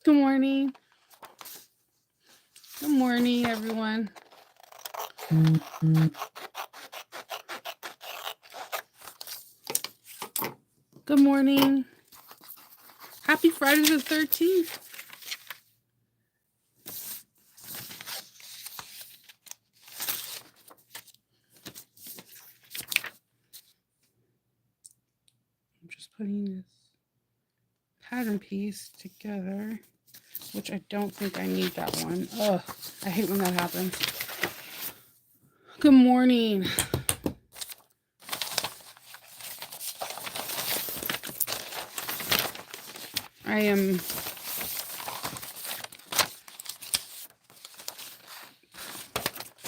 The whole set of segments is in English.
Good morning. Good morning, everyone. Good morning. Happy Friday the 13th. I'm just putting this pattern piece together, which I don't think I need that one. Ugh, I hate when that happens. Good morning. I am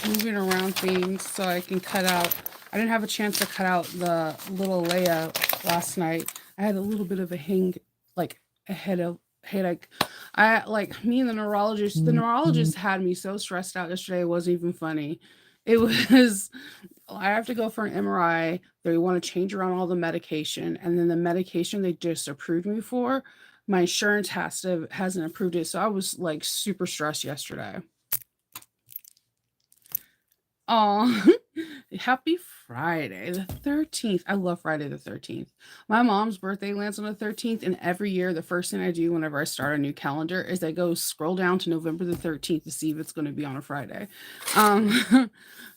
moving around things so I can cut out. I didn't have a chance to cut out the little Leia last night. I had a little bit of a headache. I like me and the neurologist. The neurologist had me so stressed out yesterday. It wasn't even funny. It was. I have to go for an MRI. They want to change around all the medication, and then the medication they just approved me for, my insurance hasn't approved it. So I was like super stressed yesterday. Oh, happy Friday the 13th. I love Friday the 13th. My mom's birthday lands on the 13th, and every year, the first thing I do whenever I start a new calendar is I go scroll down to November the 13th to see if it's going to be on a Friday.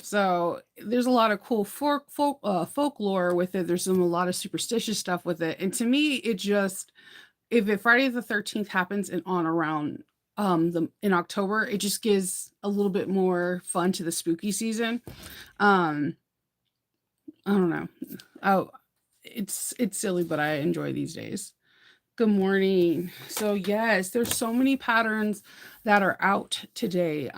So there's a lot of cool folklore with it. There's a lot of superstitious stuff with it. And to me, it just, if it Friday the 13th happens and on around the in October, it just gives a little bit more fun to the spooky season. Um, I don't know. Oh, it's silly, but I enjoy these days. Good morning. So yes, there's so many patterns that are out today.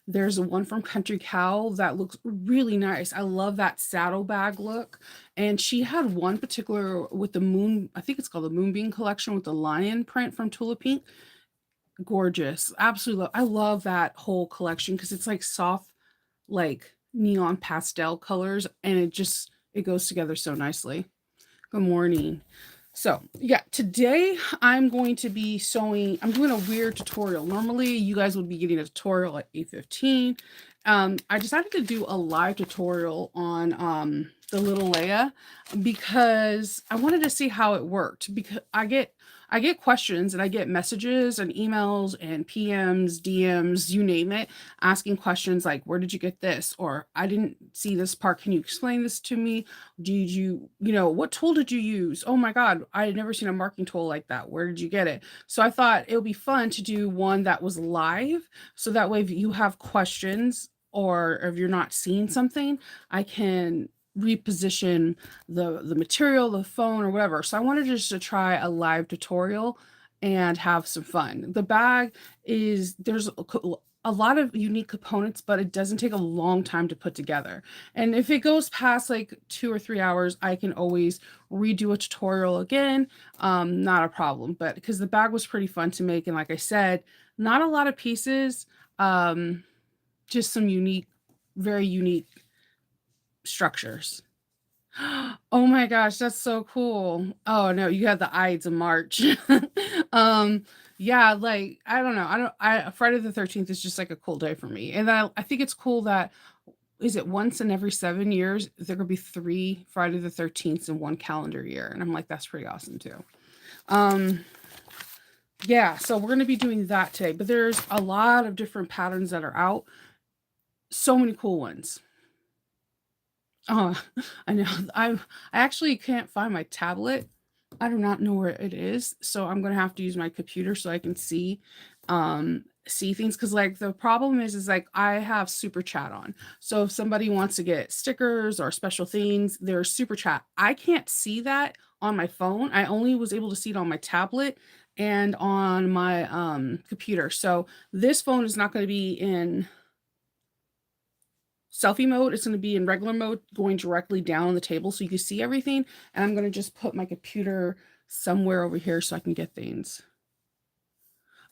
There's one from Country Cow that looks really nice. I love that saddlebag look. And she had one particular with the moon, I think it's called the Moonbeam collection with the lion print from Tula Pink. Gorgeous. Absolutely. I love that whole collection because it's like soft, like neon pastel colors, and it goes together so nicely. Good morning. So, yeah, today I'm going to be I'm doing a weird tutorial. Normally, you guys would be getting a tutorial at 8:15. I decided to do a live tutorial on the little Leia because I wanted to see how it worked because I get questions and I get messages and emails and PMs, DMs, you name it, asking questions like, where did you get this? Or I didn't see this part. Can you explain this to me? Did what tool did you use? Oh my God, I had never seen a marking tool like that. Where did you get it? So I thought it would be fun to do one that was live. So that way, if you have questions or if you're not seeing something, I can reposition the material, the phone, or whatever. So I wanted just to try a live tutorial and have some fun. The bag there's a lot of unique components, but it doesn't take a long time to put together. And if it goes past like 2 or 3 hours, I can always redo a tutorial again. Not a problem. But because the bag was pretty fun to make, and like I said, not a lot of pieces, just some very unique structures. Oh my gosh, that's so cool. Oh no, you had the Ides of March. um, yeah, like I don't know. I Friday the 13th is just like a cool day for me. And I think it's cool that is it once in every 7 years there could be three Friday the 13th in one calendar year. And I'm like, that's pretty awesome too. Um, yeah, so we're gonna be doing that today, but there's a lot of different patterns that are out. So many cool ones. Oh, I know. I actually can't find my tablet. I do not know where it is, so I'm gonna have to use my computer so I can see. see things, because like the problem is like I have super chat on. So if somebody wants to get stickers or special things, there's super chat. I can't see that on my phone. I only was able to see it on my tablet and on my computer. So this phone is not going to be in selfie mode. It's going to be in regular mode, going directly down on the table so you can see everything. And I'm going to just put my computer somewhere over here so I can get things.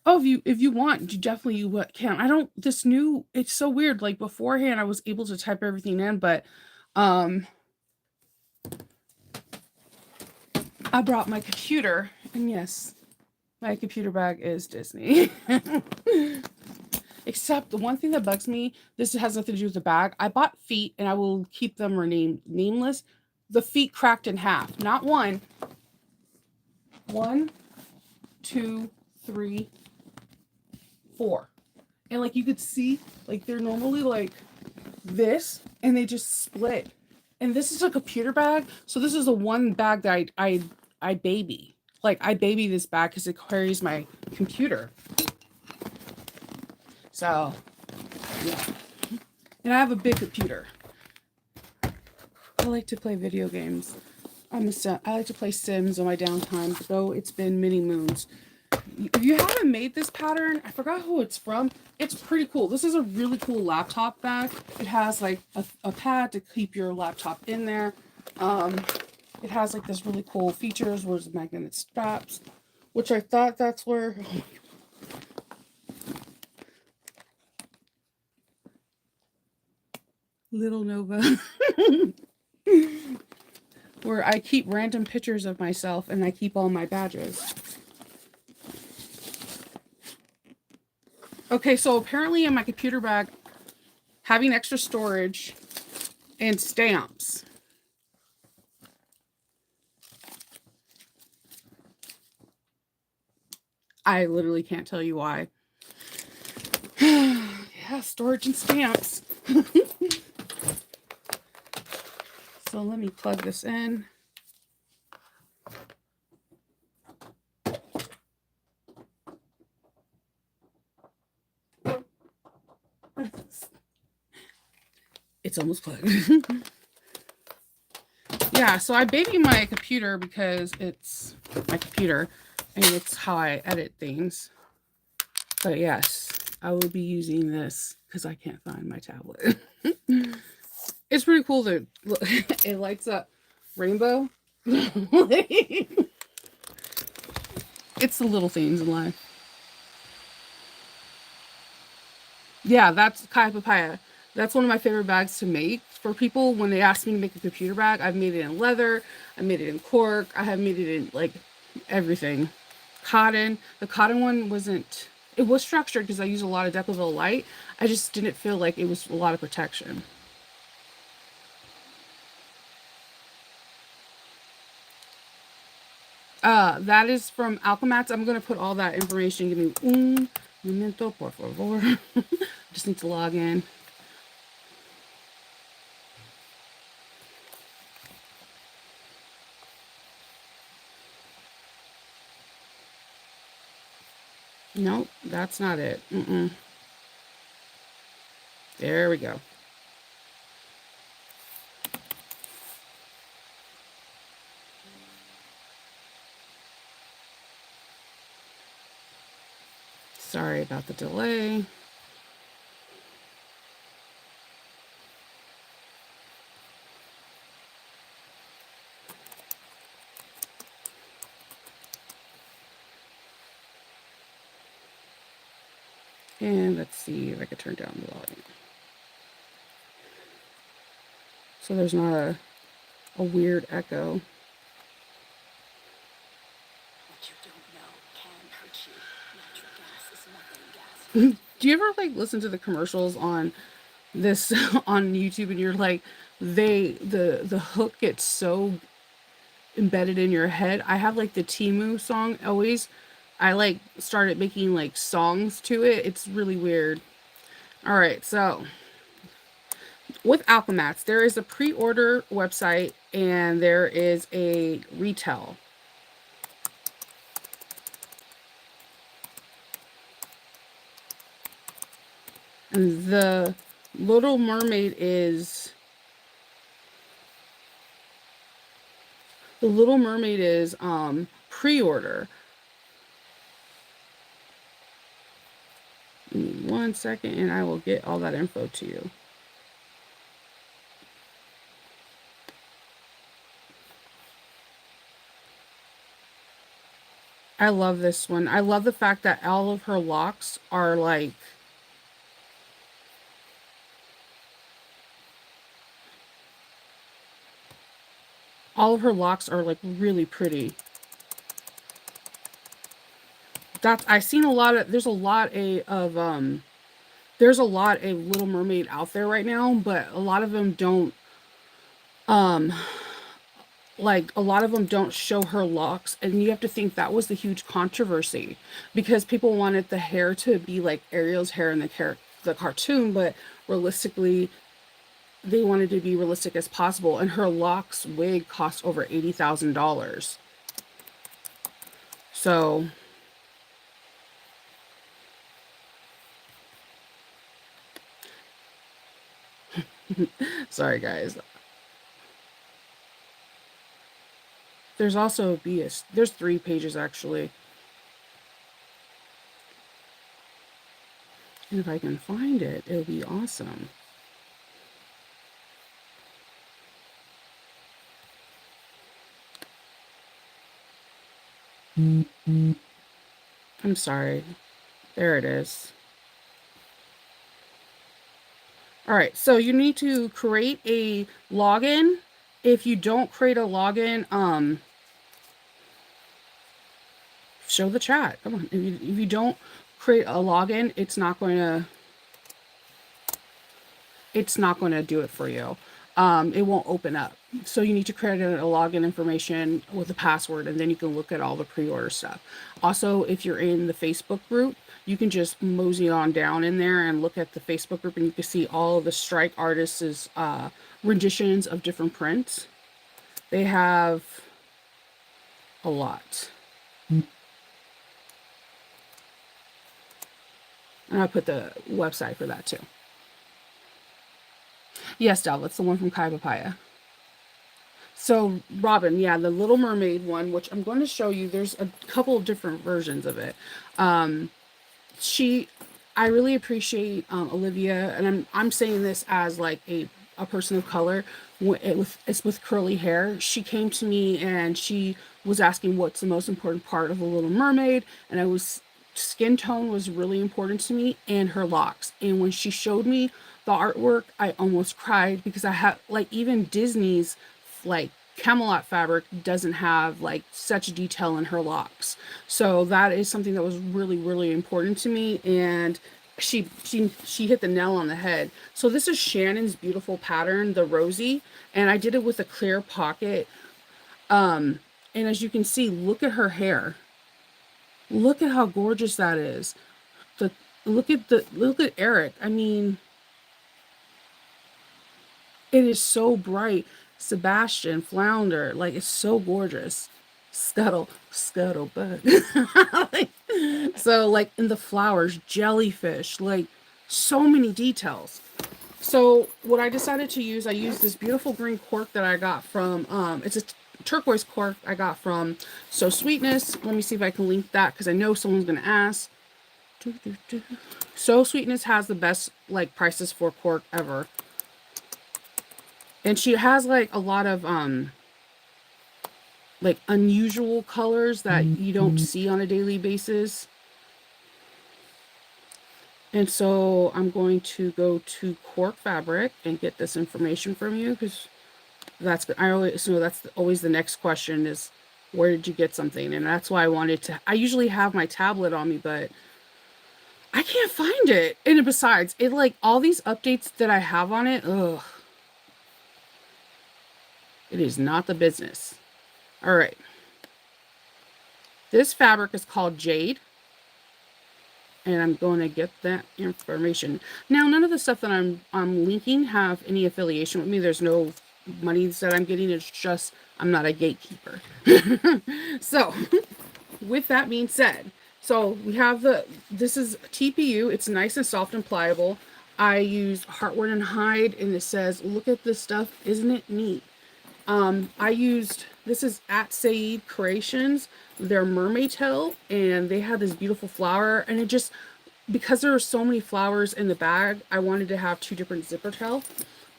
Oh, if you want, you definitely can. I don't this new it's so weird. Like beforehand I was able to type everything in, but um I brought my computer, and yes, my computer bag is Disney. Except the one thing that bugs me, this has nothing to do with the bag. I bought feet and I will keep them nameless. The feet cracked in half. Not one. 1, 2, 3, 4. And like you could see, like they're normally like this, and they just split. And this is a computer bag, so this is the one bag that I baby. Like I baby this bag because it carries my computer. So yeah, and I have a big computer. I like to play video games. I like to play Sims on my downtime, though it's been many moons. If you haven't made this pattern, I forgot who it's from. It's pretty cool. This is a really cool laptop bag. It has like a pad to keep your laptop in there. It has like this really cool features where it's magnetic straps, which I thought that's where. Little Nova. Where I keep random pictures of myself and I keep all my badges. Okay, so apparently in my computer bag, having extra storage and stamps. I literally can't tell you why. Yeah, storage and stamps. So let me plug this in. It's almost plugged. Yeah, so I baby my computer because it's my computer and it's how I edit things. But yes, I will be using this because I can't find my tablet. It's pretty cool that it lights up rainbow. It's the little things in life. Yeah, that's Kai Papaya. That's one of my favorite bags to make for people when they ask me to make a computer bag. I've made it in leather, I made it in cork, I have made it in like everything. Cotton. The cotton one wasn't, it was structured because I use a lot of Decaville light. I just didn't feel like it was a lot of protection. That is from Alchemats. I'm gonna put all that information. Give me un momento, por favor. Just need to log in. Nope, that's not it. There we go. Sorry about the delay. And let's see if I could turn down the volume. So there's not a weird echo. Do you ever like listen to the commercials on this on YouTube and you're like the hook gets so embedded in your head? I have like the Timu song always. I like started making like songs to it. It's really weird. All right, so with Alchemats, there is a pre-order website and there is a retail. The Little Mermaid is pre-order. Give me 1 second and I will get all that info to you. I love this one. I love the fact that all of her locks are like really pretty. I've seen a lot of, there's a lot of Little Mermaid out there right now, but a lot of them don't show her locks, and you have to think that was the huge controversy because people wanted the hair to be like Ariel's hair in the cartoon, but realistically they wanted to be realistic as possible, and her locks wig cost over $80,000. So sorry guys. There's also there's 3 pages actually. And if I can find it, it'll be awesome. I'm sorry. There it is. All right, so you need to create a login. If you don't create a login, show the chat. Come on. If you don't create a login, it's not going to do it for you. It won't open up. So you need to create a login information with a password, and then you can look at all the pre-order stuff. Also, if you're in the Facebook group, you can just mosey on down in there and look at the Facebook group, and you can see all of the Strike artists' renditions of different prints. They have a lot. And I'll put the website for that too. Yes, Del, it's the one from Kai Papaya. So, Robin, yeah, the Little Mermaid one, which I'm going to show you, there's a couple of different versions of it. I really appreciate Olivia, and I'm saying this as like a person of color with curly hair. She came to me and she was asking what's the most important part of the Little Mermaid, and skin tone was really important to me, and her locks. And when she showed me the artwork, I almost cried because I have like even Disney's like Camelot fabric doesn't have like such detail in her locks. So that is something that was really, really important to me. And she hit the nail on the head. So this is Shannon's beautiful pattern, the Rosie, and I did it with a clear pocket. And as you can see, look at her hair. Look at how gorgeous that is. Look at Eric. I mean, it is so bright. Sebastian, Flounder, like it's so gorgeous. Scuttlebug. So like in the flowers, jellyfish, like so many details. So what I decided to use, I used this beautiful green cork that I got from, it's a turquoise cork I got from So Sweetness. Let me see if I can link that because I know someone's going to ask. So Sweetness has the best like prices for cork ever. And she has like a lot of like unusual colors that you don't see on a daily basis. And so I'm going to go to Cork Fabric and get this information from you because that's always the next question is where did you get something? And that's why I usually have my tablet on me, but I can't find it. And besides, it like all these updates that I have on it, ugh. It is not the business. All right. This fabric is called Jade. And I'm going to get that information. Now, none of the stuff that I'm linking have any affiliation with me. There's no monies that I'm getting. It's just I'm not a gatekeeper. So, with that being said, so we have this is TPU. It's nice and soft and pliable. I used Heartwood and Hide, and it says, look at this stuff, isn't it neat? I used, this is at Saeed Creations, their mermaid tail, and they had this beautiful flower, and it just, because there are so many flowers in the bag, I wanted to have 2 different zipper tail.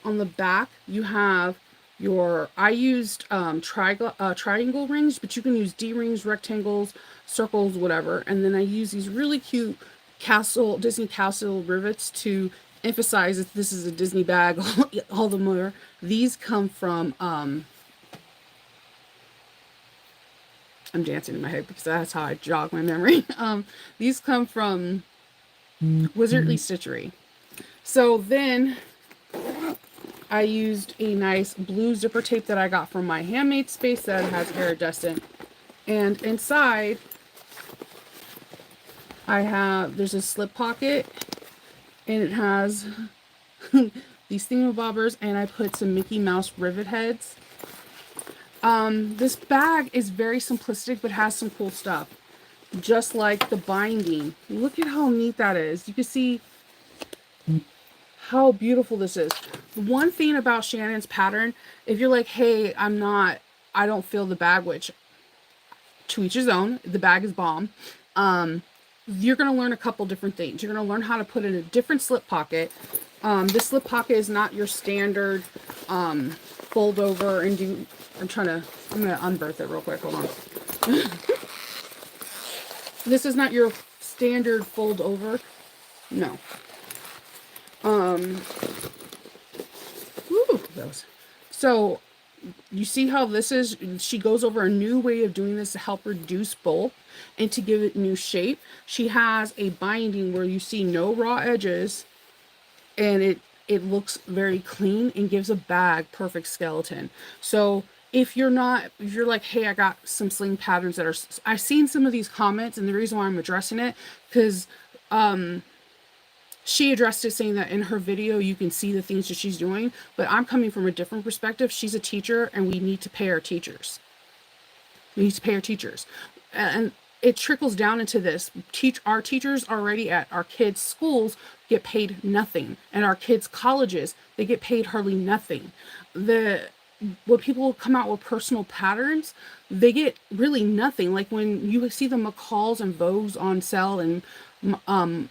On the back, you have your, I used triangle rings, but you can use D rings, rectangles, circles, whatever. And then I use these really cute Disney Castle rivets to emphasize that this is a Disney bag all the more. These come from, I'm dancing in my head because that's how I jog my memory. These come from Wizardly Stitchery. So then I used a nice blue zipper tape that I got from my Handmade Space that has iridescent. And inside, there's a slip pocket, and it has these thingamabobbers, and I put some Mickey Mouse rivet heads. This bag is very simplistic, but has some cool stuff. Just like the binding. Look at how neat that is. You can see how beautiful this is. One thing about Shannon's pattern, if you're like, hey, I don't feel the bag, which to each his own, the bag is bomb. You're going to learn a couple different things. You're going to learn how to put in a different slip pocket. This slip pocket is not your standard fold over and do, I'm going to unbirth it real quick. Hold on. This is not your standard fold over. No. So you see how this is, she goes over a new way of doing this to help reduce bulk and to give it new shape. She has a binding where you see no raw edges, and it looks very clean and gives a bag perfect skeleton. So if you're like, hey, I got some sling patterns that are, I've seen some of these comments, and the reason why I'm addressing it, because she addressed it saying that in her video you can see the things that she's doing, but I'm coming from a different perspective. She's a teacher, and we need to pay our teachers. We need to pay our teachers. And it trickles down into this. Our teachers already at our kids' schools get paid nothing. And our kids' colleges, they get paid hardly nothing. When people come out with personal patterns, they get really nothing. Like when you see the McCalls and Vogues on sale, and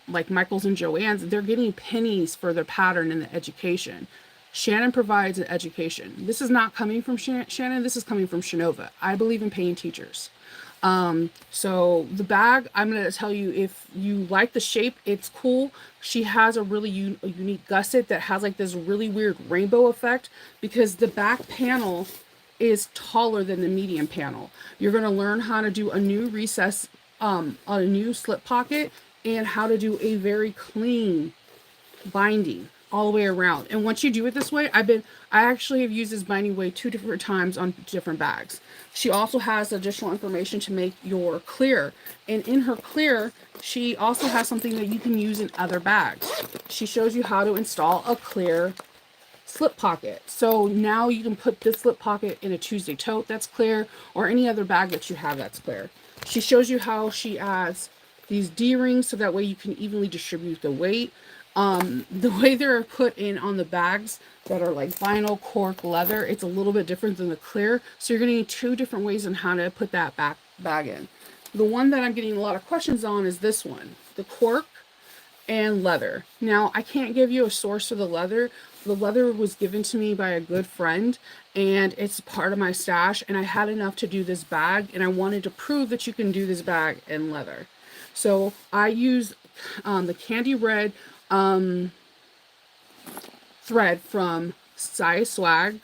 like Michaels and Joann's, they're getting pennies for their pattern in the education. Shannon provides an education. This is not coming from Shannon. This is coming from Shinova. I believe in paying teachers. So the bag, I'm going to tell you, if you like the shape, it's cool. She has a really unique gusset that has like this really weird rainbow effect, because the back panel is taller than the medium panel. You're going to learn how to do a new recess, a new slip pocket, and how to do a very clean binding all the way around. And once you do it this way, I actually have used this binding way 2 different times on different bags. She also has additional information to make your clear. And in her clear, she also has something that you can use in other bags. She shows you how to install a clear slip pocket. So now you can put this slip pocket in a Tuesday tote that's clear, or any other bag that you have that's clear. She shows you how she adds these D-rings so that way you can evenly distribute the weight. The way they're put in on the bags that are like vinyl, cork, leather, it's a little bit different than the clear. So you're going to need 2 different ways on how to put that bag in. The one that I'm getting a lot of questions on is this one, the cork and leather. Now, I can't give you a source for the leather. The leather was given to me by a good friend, and it's part of my stash, and I had enough to do this bag, and I wanted to prove that you can do this bag in leather. So I use the candy red thread from Size Swag.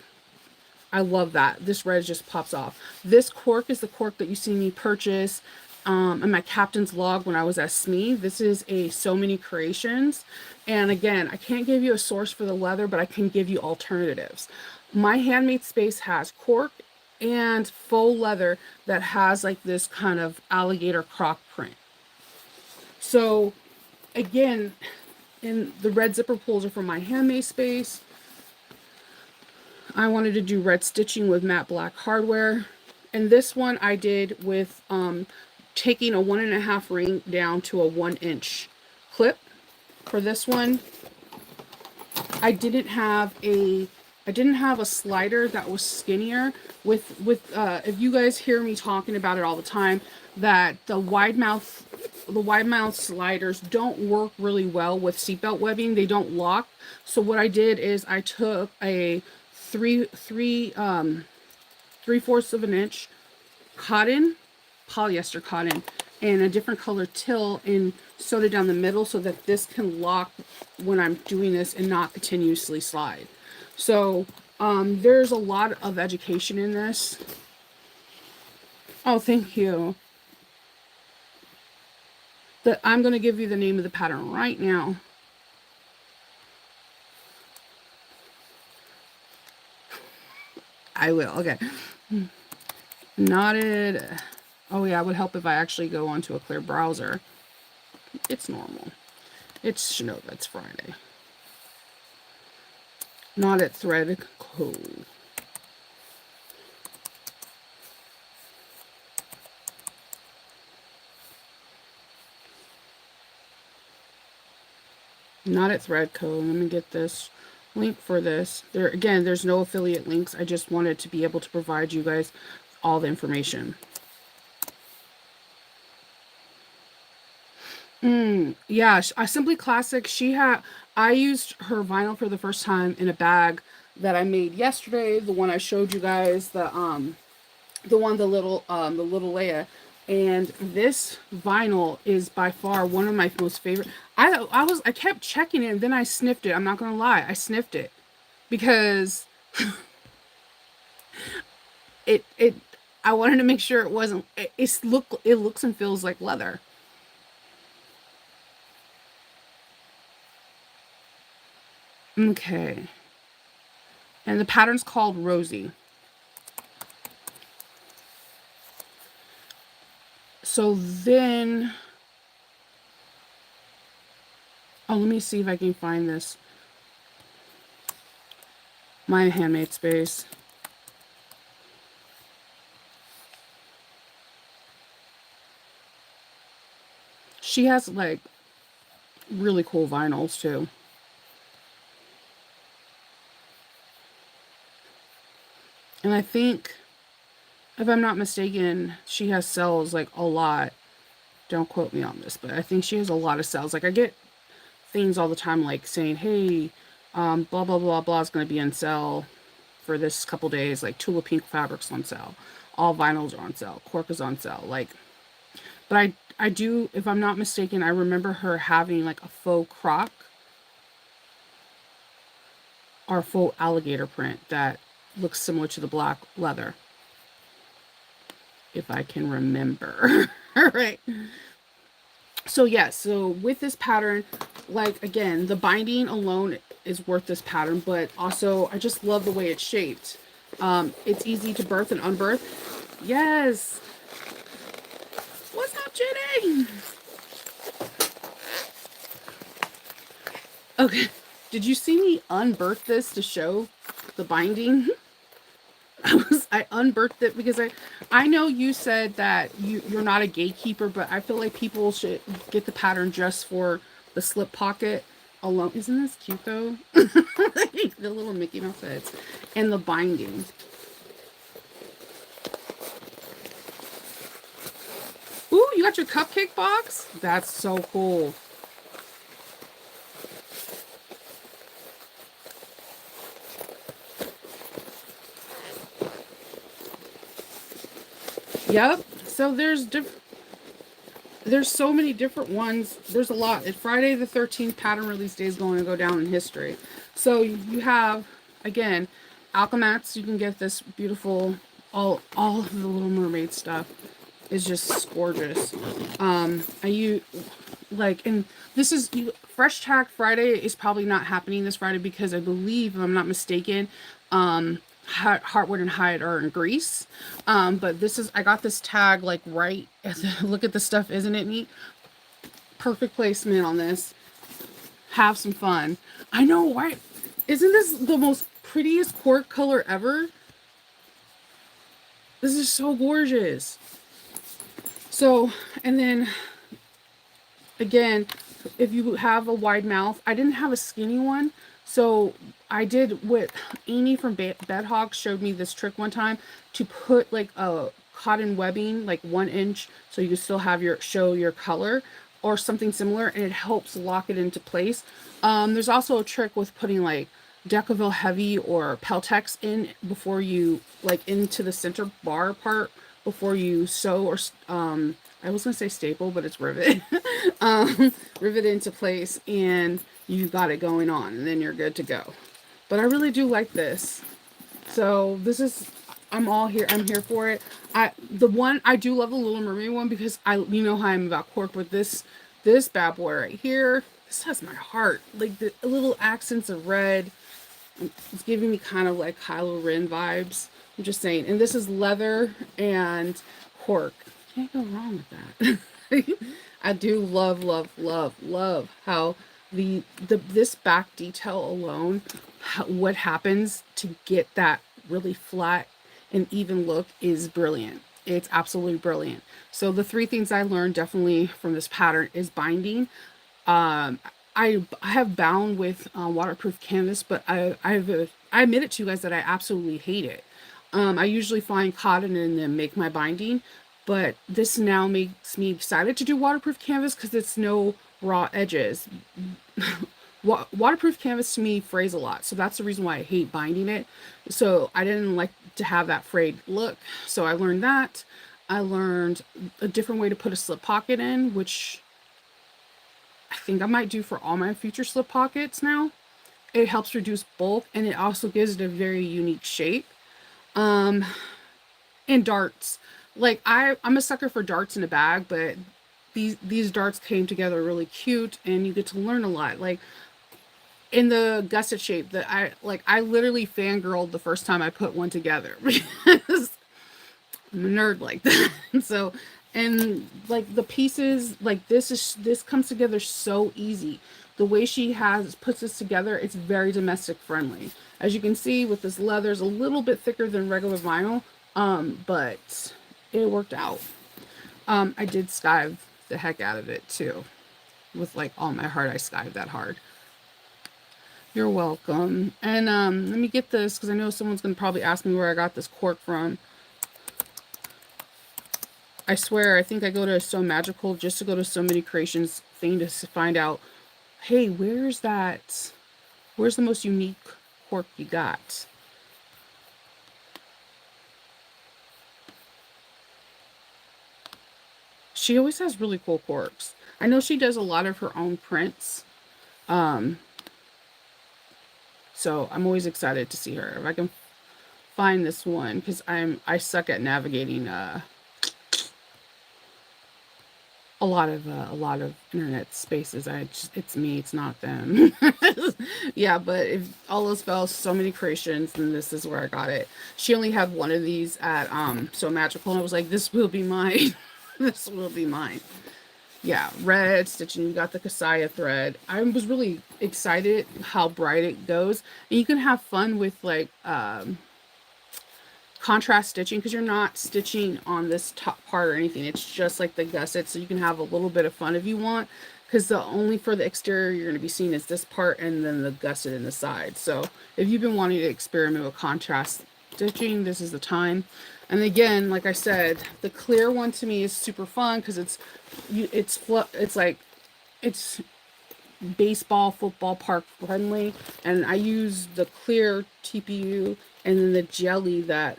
I love that. This red just pops off. This cork is the cork that you see me purchase in my captain's log when I was at SME. This is a So Many Creations. And again, I can't give you a source for the leather, but I can give you alternatives. My Handmade Space has cork and faux leather that has like this kind of alligator croc print. So again, and the red zipper pulls are from my Handmade Space. I wanted to do red stitching with matte black hardware. And this one I did with taking a 1.5 ring down to a 1-inch clip. For this one, I didn't have a slider that was skinnier with if you guys hear me talking about it all the time, that the wide mouth sliders don't work really well with seatbelt webbing. They don't lock. So what I did is I took a three-fourths of an inch cotton, polyester cotton, and a different color till, and sewed it down the middle so that this can lock when I'm doing this and not continuously slide. So there's a lot of education in this. Oh, thank you. I'm going to give you the name of the pattern right now. I will. Okay. Knotted. Oh yeah, it would help if I actually go onto a clear browser. It's normal. It's It's Friday. Knotted thread code. Knotted thread code. Let me get this link for this. There's no affiliate links. I just wanted to be able to provide you guys all the information. Yeah, Simply Classic. I used her vinyl for the first time in a bag that I made yesterday. The one I showed you guys, the little Leia, and this vinyl is by far one of my most favorite. I kept checking it, and then I sniffed it. I'm not gonna lie, I sniffed it because it I wanted to make sure it wasn't. It looks and feels like leather. Okay. And the pattern's called Rosie. So then, oh, let me see if I can find this. My Handmade Space. She has like really cool vinyls too. And I think, if I'm not mistaken, she has sales like a lot. Don't quote me on this, but I think she has a lot of sales. Like I get things all the time like saying, hey, blah, blah, blah, blah is going to be on sale for this couple days. Like Tula Pink Fabric's on sale. All vinyls are on sale. Cork is on sale. Like, but I do, if I'm not mistaken, I remember her having like a faux croc or faux alligator print that looks similar to the black leather. If I can remember. All right. So yeah, so with this pattern, like again, the binding alone is worth this pattern, but also I just love the way it's shaped. It's easy to birth and unbirth. Yes. What's up, Jenny? Okay. Did you see me unbirth this to show the binding? I unbirthed it because I know you said that you're not a gatekeeper, but I feel like people should get the pattern just for the slip pocket alone. Isn't this cute though? The little Mickey Mouse heads and the binding. Ooh, you got your cupcake box? That's so cool. Yep. So there's so many different ones. There's a lot. Friday the 13th pattern release day is going to go down in history. So you have, again, Alchemats. You can get this beautiful, all of the Little Mermaid stuff is just gorgeous. And this is, Fresh Tack Friday is probably not happening this Friday because I believe, if I'm not mistaken, Heartwood and Hyde are in Greece. But I got this tag like right at look at the stuff, isn't it neat? Perfect placement on this. Have some fun. I know, right? Isn't this the most prettiest cork color ever? This is so gorgeous. So, and then again, if you have a wide mouth, I didn't have a skinny one, So I did what Amy from Bedhog showed me this trick one time, to put like a cotton webbing, like 1 inch, so you can still have your show your color or something similar, and it helps lock it into place. There's also a trick with putting like Decaville Heavy or Peltex in before you, like, into the center bar part before you sew, or I was gonna say staple, but it's rivet. Rivet into place, and you got it going on, and then you're good to go. But I really do like this. So this is, I'm all here. I'm here for it. The one I do love, the Little Mermaid one, because you know how I'm about cork with this bad boy right here. This has my heart. Like the little accents of red. It's giving me kind of like Kylo Ren vibes. I'm just saying. And this is leather and cork. Can't go wrong with that. I do love, love, love, love how this back detail alone, what happens to get that really flat and even look is brilliant. It's absolutely brilliant. So the three things I learned definitely from this pattern is binding. Um, I have bound with waterproof canvas, but I admit it to you guys that I absolutely hate it. I usually find cotton and then make my binding, but this now makes me excited to do waterproof canvas because it's no raw edges. Waterproof canvas to me frays a lot, so that's the reason why I hate binding it. So I didn't like to have that frayed look, so I learned that. I learned a different way to put a slip pocket in, which I think I might do for all my future slip pockets now. It helps reduce bulk, and it also gives it a very unique shape. Um, and darts. Like I'm a sucker for darts in a bag, but these darts came together really cute, and you get to learn a lot. Like in the gusset shape that I literally fangirled the first time I put one together because I'm a nerd like that. So, and like the pieces, like this comes together so easy. The way she has puts this together, it's very domestic friendly. As you can see with this leather, it's a little bit thicker than regular vinyl, but it worked out. I did skive the heck out of it too. With like all my heart, I skived that hard. You're welcome. And let me get this because I know someone's gonna probably ask me where I got this cork from. I swear, I think I go to So Magical just to go to So Many Creations thing to find out, hey, where's that? Where's the most unique cork you got? She always has really cool corks. I know she does a lot of her own prints. Um, so I'm always excited to see her. If I can find this one, because I suck at navigating a lot of internet spaces. It's me, it's not them. Yeah, but if all else fails, So Many Creations, then this is where I got it. She only had one of these at So Magical, and I was like, this will be mine. This will be mine. Yeah, red stitching. You got the Kasaya thread. I was really excited how bright it goes, and you can have fun with like contrast stitching because you're not stitching on this top part or anything. It's just like the gusset, so you can have a little bit of fun if you want, because the only for the exterior you're going to be seeing is this part and then the gusset in the side. So if you've been wanting to experiment with contrast stitching, this is the time. And again, like I said, the clear one to me is super fun because it's like it's baseball, football park friendly, and I use the clear TPU and then the jelly that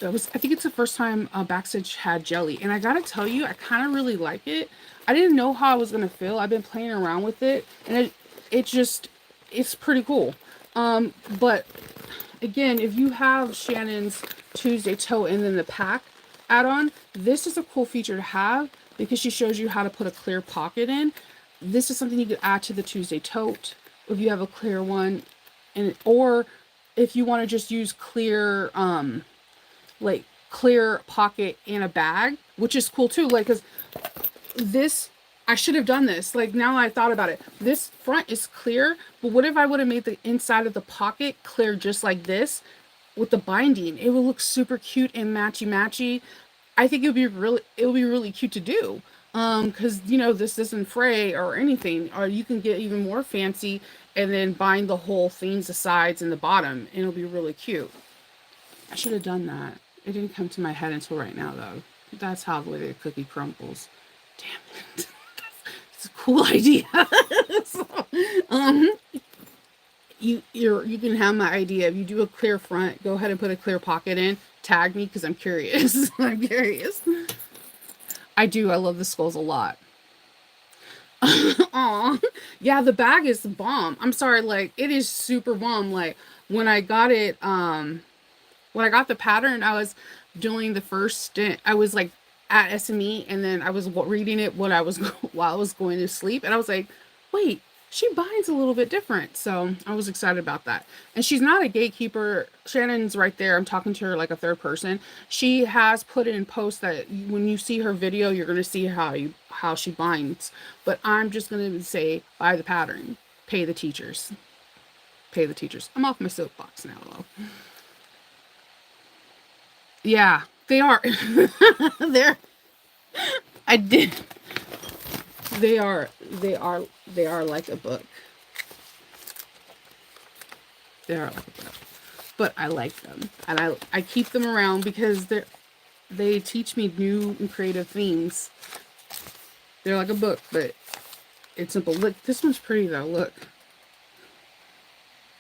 was, I think it's the first time Backstitch had jelly, and I gotta tell you, I kind of really like it. I didn't know how I was gonna feel. I've been playing around with it, and it's pretty cool. But again, if you have Shannon's Tuesday Tote and then the pack add-on, this is a cool feature to have because she shows you how to put a clear pocket in. This is something you could add to the Tuesday Tote if you have a clear one, and or if you want to just use clear like clear pocket in a bag, which is cool too. Like, because this, I should have done this. Like, now I thought about it. This front is clear, but what if I would have made the inside of the pocket clear just like this with the binding? It would look super cute and matchy. I think it would be really cute to do. Because you know, this isn't fray or anything, or you can get even more fancy and then bind the whole things, the sides and the bottom, and it'll be really cute. I should have done that. It didn't come to my head until right now, though. That's how the way the cookie crumbles. Damn it. It's a cool idea. So, um, you can have my idea. If you do a clear front, go ahead and put a clear pocket in. Tag me because I'm curious. I'm curious. I do. I love the skulls a lot. Aw. Yeah, the bag is the bomb. I'm sorry, like it is super bomb. Like when I got it, when I got the pattern, I was doing the first stint. I was like at SME, and then I was reading it when I was while I was going to sleep, and I was like, wait, she binds a little bit different. So I was excited about that. And she's not a gatekeeper. Shannon's right there. I'm talking to her like a third person. She has put it in post that when you see her video, you're gonna see how she binds. But I'm just gonna say buy the pattern, pay the teachers, pay the teachers. I'm off my soapbox now though. Yeah, they are. They're. I did. They are. They are. They are like a book. They are like a book. But I like them, and I keep them around because they teach me new and creative things. They're like a book, but it's simple. Look, this one's pretty though. Look,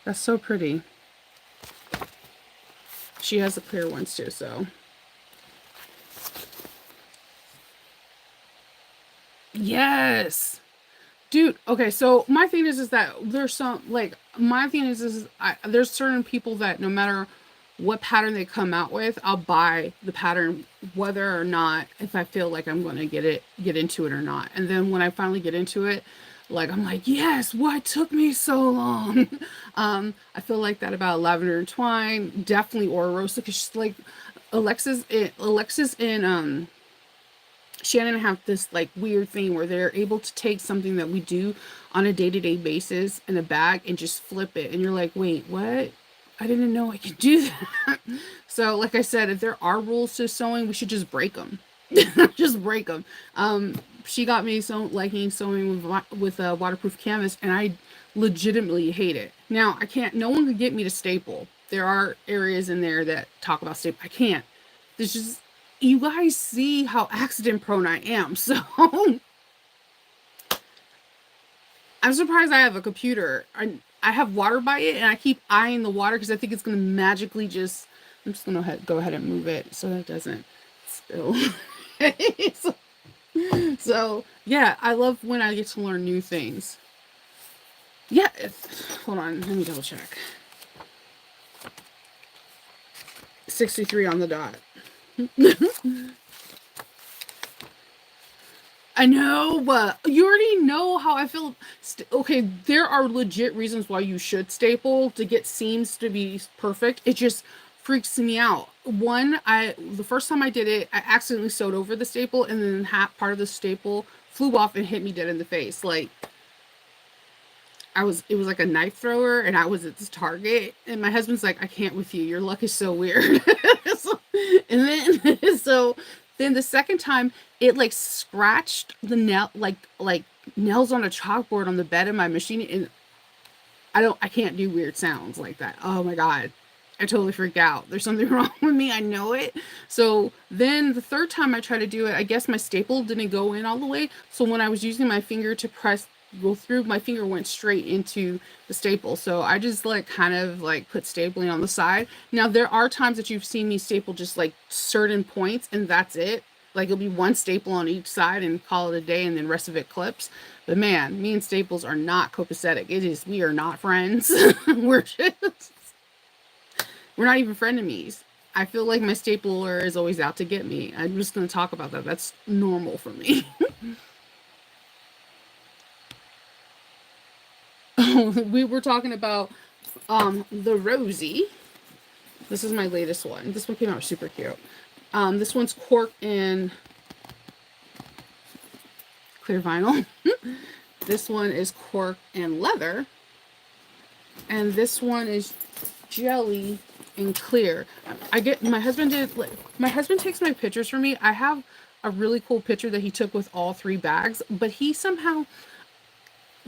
that's so pretty. She has the clear ones too, so. Yes. Dude, okay, so my thing is that there's some like my thing is there's certain people that no matter what pattern they come out with, I'll buy the pattern whether or not if I feel like I'm going to get into it or not. And then when I finally get into it, like I'm like, "Yes, what took me so long?" I feel like that about Lavender and Twine, definitely Aura Rosa cuz like Alexis and Shannon have this like weird thing where they're able to take something that we do on a day-to-day basis in a bag and just flip it. And you're like, wait, what? I didn't know I could do that. So, like I said, if there are rules to sewing, we should just break them. Just break them. She got me so liking sewing with a waterproof canvas, and I legitimately hate it. Now, I can't. No one could get me to staple. There are areas in there that talk about staple. I can't. There's just you guys see how accident prone I am. So I'm surprised I have a computer. I have water by it, and I keep eyeing the water because I think it's going to magically just. I'm just going to go ahead and move it so that it doesn't spill. so, yeah, I love when I get to learn new things. Yeah, hold on. Let me double check. 63 on the dot. I know, but you already know how I feel. Okay, there are legit reasons why you should staple to get seams to be perfect. It just freaks me out. One, the first time I did it, I accidentally sewed over the staple, and then half part of the staple flew off and hit me dead in the face. Like it was like a knife thrower, and I was at this Target, and my husband's like, I can't with you. Your luck is so weird. And then, so then the second time, it like scratched the nail, like nails on a chalkboard on the bed of my machine, and I can't do weird sounds like that. Oh my God. I totally freak out. There's something wrong with me. I know it. So then the third time I tried to do it, I guess my staple didn't go in all the way. So when I was using my finger to go through, my finger went straight into the staple. So I just like kind of like put stapling on the side. Now there are times that you've seen me staple just like certain points, and that's it. Like it'll be one staple on each side and call it a day, and then rest of it clips. But man, me and staples are not copacetic. We are not friends. we're not even frenemies. I feel like my stapler is always out to get me. I'm just going to talk about that. That's normal for me. We were talking about the Rosie. This is my latest one. This one came out super cute. This one's cork and clear vinyl. This one is cork and leather. And this one is jelly and clear. My husband takes my pictures for me. I have a really cool picture that he took with all three bags, but he somehow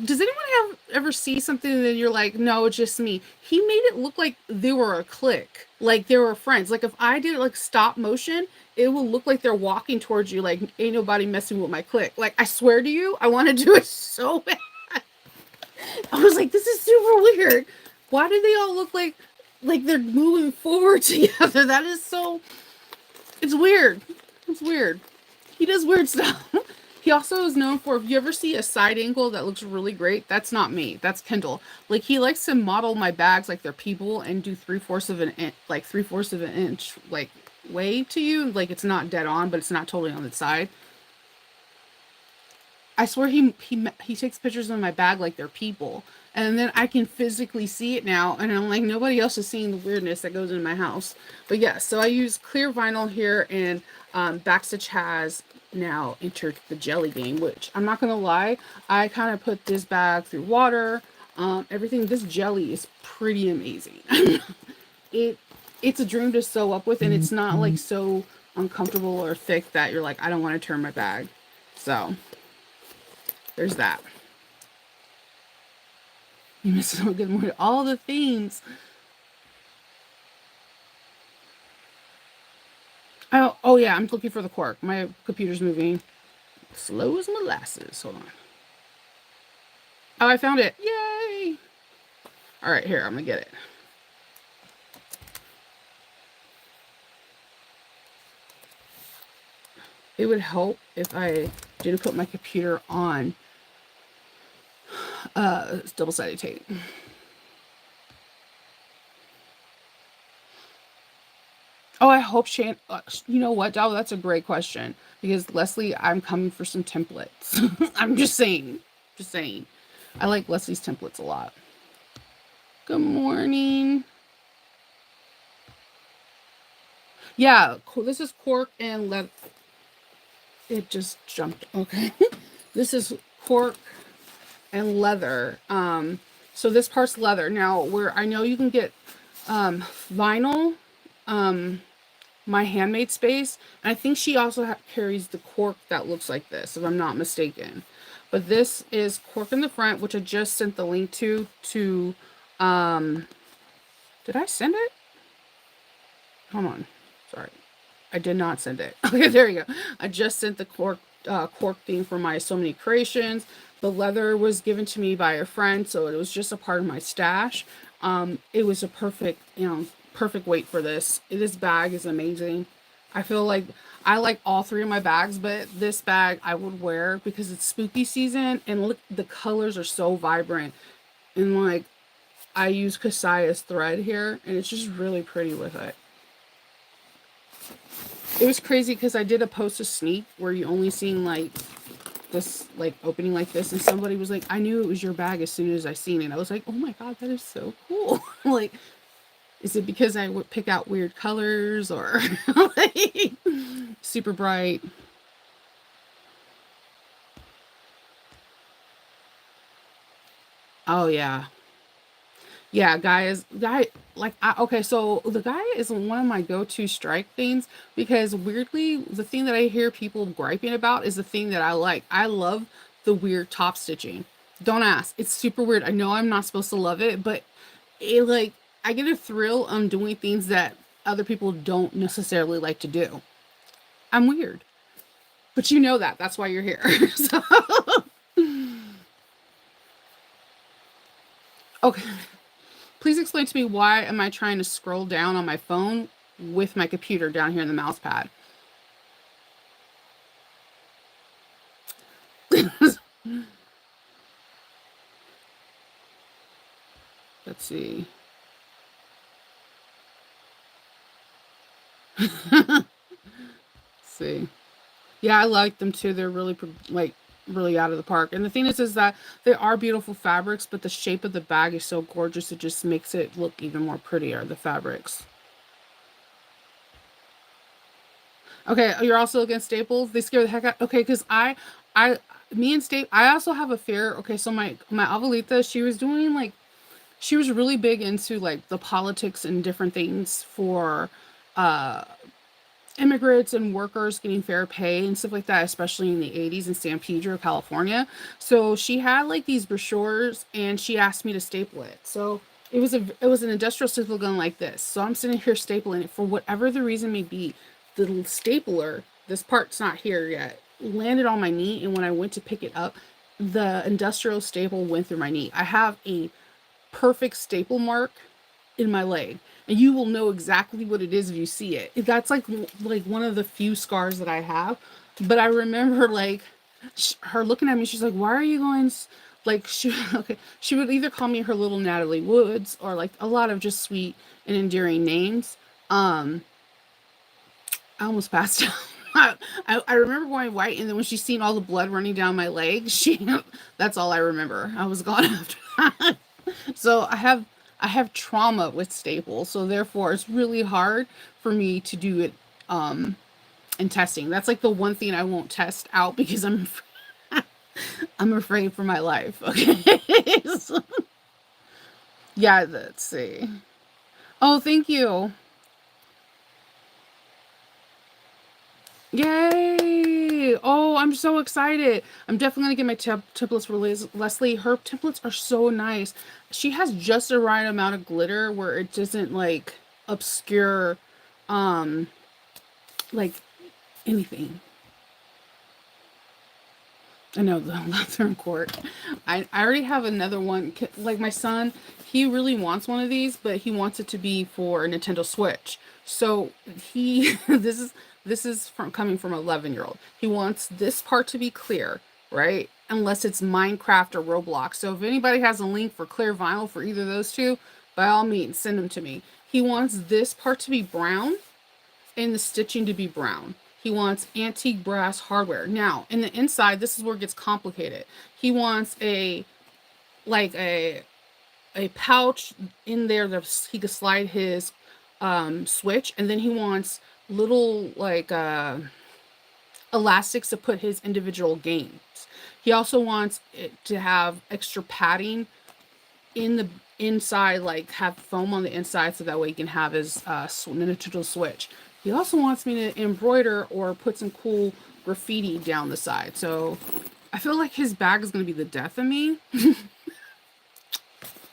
Does anyone have ever see something and then you're like, no, it's just me? He made it look like they were a clique, like they were friends. Like if I did like stop motion, it will look like they're walking towards you, like ain't nobody messing with my clique. Like I swear to you, I want to do it so bad. I was like, this is super weird. Why do they all look like they're moving forward together? That is so. It's weird. It's weird. He does weird stuff. He also is known for, if you ever see a side angle that looks really great, that's not me. That's Kendall. Like he likes to model my bags like they're people and do 3/4 of an inch, like 3/4 of an inch, like way to you. Like it's not dead on, but it's not totally on the side. I swear he takes pictures of my bag like they're people. And then I can physically see it now, and I'm like, nobody else is seeing the weirdness that goes in my house. But yeah, so I use clear vinyl here, and Backstitch has now entered the jelly game, which I'm not gonna lie, I kind of put this bag through water. Everything. This jelly is pretty amazing. it it's a dream to sew up with, and it's not like so uncomfortable or thick that you're like, I don't want to turn my bag. So there's that. You missed so good morning. All the themes. Oh yeah, I'm looking for the cork. My computer's moving slow as molasses. Hold on. Oh, I found it. Yay! All right, here, I'm gonna get it. It would help if I didn't put my computer on double-sided tape. Oh, I hope Shane. You know what, Dal? That's a great question because Leslie, I'm coming for some templates. I'm just saying. Just saying. I like Leslie's templates a lot. Good morning. Yeah, this is cork and leather. It just jumped. Okay. This is cork and leather. So this part's leather. Now, where I know you can get vinyl, my handmade space, and I think she also carries the cork that looks like this, if I'm not mistaken. But this is cork in the front, which I just sent the link to did I send it? Hold on. Sorry. I did not send it. Okay, there you go. I just sent the cork thing for my So Many Creations. The leather was given to me by a friend, so it was just a part of my stash. It was a perfect, perfect weight for this. This bag is amazing. I feel like I like all three of my bags, but this bag I would wear because it's spooky season and look, the colors are so vibrant. And like I use Kasaya's thread here, and it's just really pretty with it. It was crazy because I did a post a sneak where you only seen like this like opening like this, and somebody was like, I knew it was your bag as soon as I seen it. I was like, oh my god, that is so cool. Like, is it because I would pick out weird colors or like super bright? Oh yeah. Yeah, guy like okay, so the guy is one of my go-to strike things because weirdly, the thing that I hear people griping about is the thing that I like. I love the weird top stitching. Don't ask. It's super weird. I know I'm not supposed to love it, but it like I get a thrill on doing things that other people don't necessarily like to do. I'm weird. But you know that. That's why you're here. So okay. Please explain to me why am I trying to scroll down on my phone with my computer down here in the mouse pad? Let's see. Let's see. Yeah, I like them too. They're really like really out of the park. And the thing is that they are beautiful fabrics, but the shape of the bag is so gorgeous it just makes it look even more prettier, the fabrics. Okay, you're also against staples. They scare the heck out. Okay, because I, me and Staple, I also have a fear. Okay, so my abuelita, she was doing like, she was really big into like the politics and different things for, uh, immigrants and workers getting fair pay and stuff like that, especially in the 80s in San Pedro, California. So she had like these brochures and she asked me to staple it. So it was an industrial staple gun like this. So I'm sitting here stapling it for whatever the reason may be. The stapler, this part's not here yet, landed on my knee, and when I went to pick it up, the industrial staple went through my knee. I have a perfect staple mark in my leg, and you will know exactly what it is if you see it. That's like one of the few scars that I have. But I remember like her looking at me. She's like, "Why are you going?" Like she okay, she would either call me her little Natalie Woods or like a lot of just sweet and endearing names. Um, I almost passed out. I remember going white, and then when she seen all the blood running down my leg, she that's all I remember. I was gone after that. So I have trauma with staples, so therefore it's really hard for me to do it in testing. That's like the one thing I won't test out because I'm afraid for my life. Okay. So, yeah, let's see. Oh, thank you. Yay! Oh, I'm so excited. I'm definitely gonna get my templates for Leslie. Her templates are so nice. She has just the right amount of glitter where it doesn't like obscure um like anything. I know the Lutheran court. I already have another one. Like my son, he really wants one of these, but he wants it to be for a Nintendo Switch. So he this is from coming from an 11-year-old. He wants this part to be clear, right? Unless it's Minecraft or Roblox. So if anybody has a link for clear vinyl for either of those two, by all means, send them to me. He wants this part to be brown and the stitching to be brown. He wants antique brass hardware. Now, in the inside, this is where it gets complicated. He wants like a pouch in there that he could slide his switch, and then he wants little like elastics to put his individual games. He also wants it to have extra padding in the inside, like have foam on the inside, so that way he can have his Nintendo Switch. He also wants me to embroider or put some cool graffiti down the side. So I feel like his bag is going to be the death of me.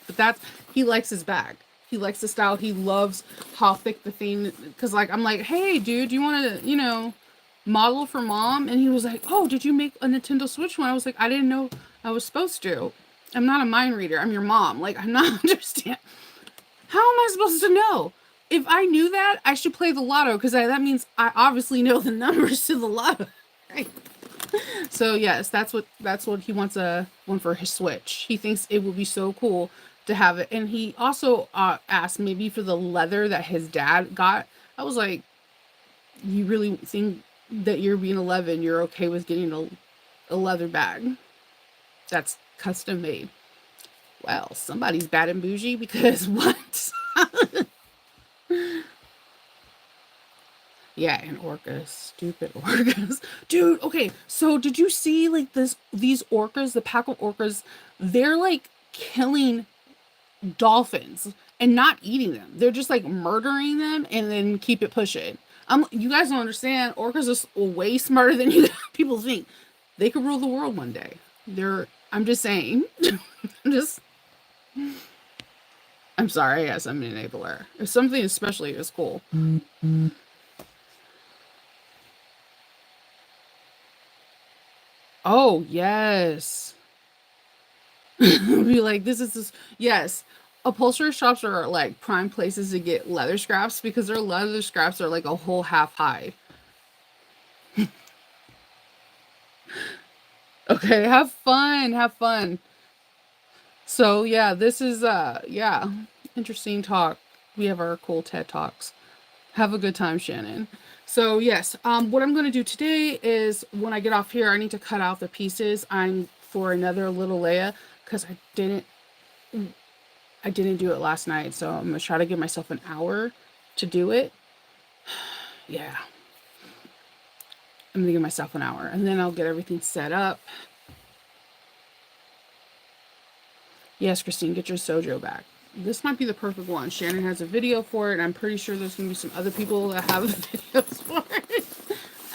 But that's, he likes his bag. He likes the style. He loves how thick the thing, because like I'm like, hey dude, do you want to, model for mom? And he was like, oh, did you make a Nintendo Switch one? I was like, I didn't know I was supposed to. I'm not a mind reader. I'm your mom. Like, I'm not understand. How am I supposed to know? If I knew that, I should play the lotto, because that means I obviously know the numbers to the lotto. Right? So yes, that's what he wants, a one for his Switch. He thinks it would be so cool to have it, and he also asked maybe for the leather that his dad got. I was like, you really think that you're being 11, you're okay with getting a leather bag that's custom made? Well, somebody's bad and bougie, because what? Yeah, and orcas, stupid orcas. Dude, okay, so did you see like these orcas, the pack of orcas, they're like killing dolphins and not eating them. They're just like murdering them and then keep it pushing. You guys don't understand. Orcas are way smarter than you people think. They could rule the world one day. I'm just saying. I'm just I'm sorry, yes, I'm an enabler. If something especially is cool. Oh, yes. Be like, this. Yes. Upholstery shops are like prime places to get leather scraps, because their leather scraps are like a whole half hide. Okay, have fun. Have fun. So yeah, this is yeah, interesting talk. We have our cool TED Talks. Have a good time, Shannon. So yes, what I'm gonna do today is when I get off here, I need to cut out the pieces. I'm for another little Leia, because I didn't do it last night, so I'm gonna try to give myself an hour to do it. Yeah, I'm gonna give myself an hour, and then I'll get everything set up. Yes, Christine, get your Sojo back. this might be the perfect one. Shannon has a video for it, and I'm pretty sure there's going to be some other people that have videos for it.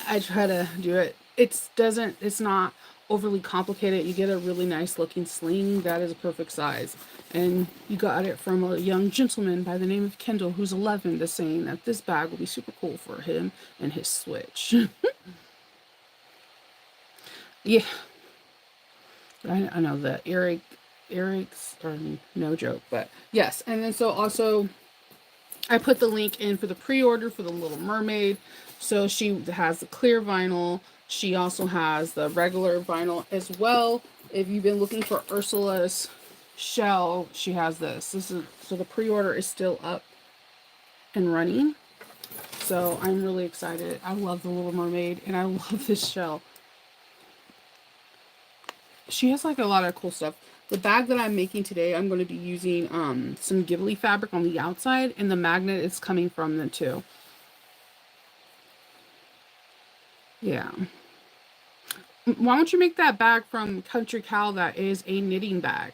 I try to do it. It's not overly complicated. You get a really nice looking sling that is a perfect size. And you got it from a young gentleman by the name of Kendall, who's 11, that's saying that this bag will be super cool for him and his Switch. Yeah, I know that Eric's are no joke, but yes. And then so also I put the link in for the pre-order for the Little Mermaid. So she has the clear vinyl. She also has the regular vinyl as well. If you've been looking for Ursula's shell, she has this. So the pre-order is still up and running. So I'm really excited. I love the Little Mermaid and I love this shell. She has like a lot of cool stuff. The bag that I'm making today, I'm going to be using some Ghibli fabric on the outside, and the magnet is coming from them too. Yeah. Why don't you make that bag from Country Cow that is a knitting bag?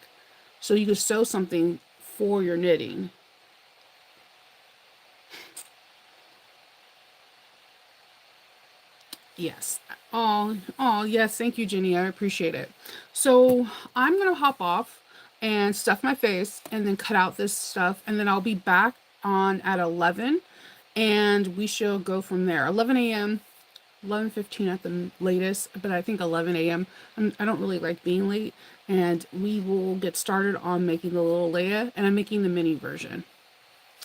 So you could sew something for your knitting. Yes. Oh, yes. Thank you, Jenny. I appreciate it. So I'm going to hop off and stuff my face and then cut out this stuff. And then I'll be back on at 11 and we shall go from there. 11 a.m., 11:15 at the latest, but I think 11 a.m. I don't really like being late. And we will get started on making the little Leia, and I'm making the mini version.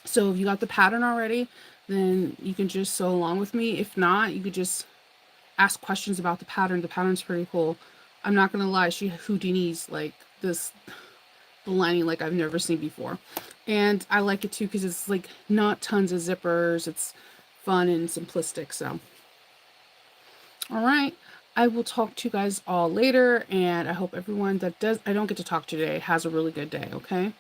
So if you got the pattern already, then you can just sew along with me. If not, you could just ask questions about the pattern. The pattern's pretty cool. I'm not gonna lie, she Houdini's like this, the lining like I've never seen before. And I like it too because it's like not tons of zippers. It's fun and simplistic. So, all right. I will talk to you guys all later, and I hope everyone that I don't get to talk to today has a really good day, okay?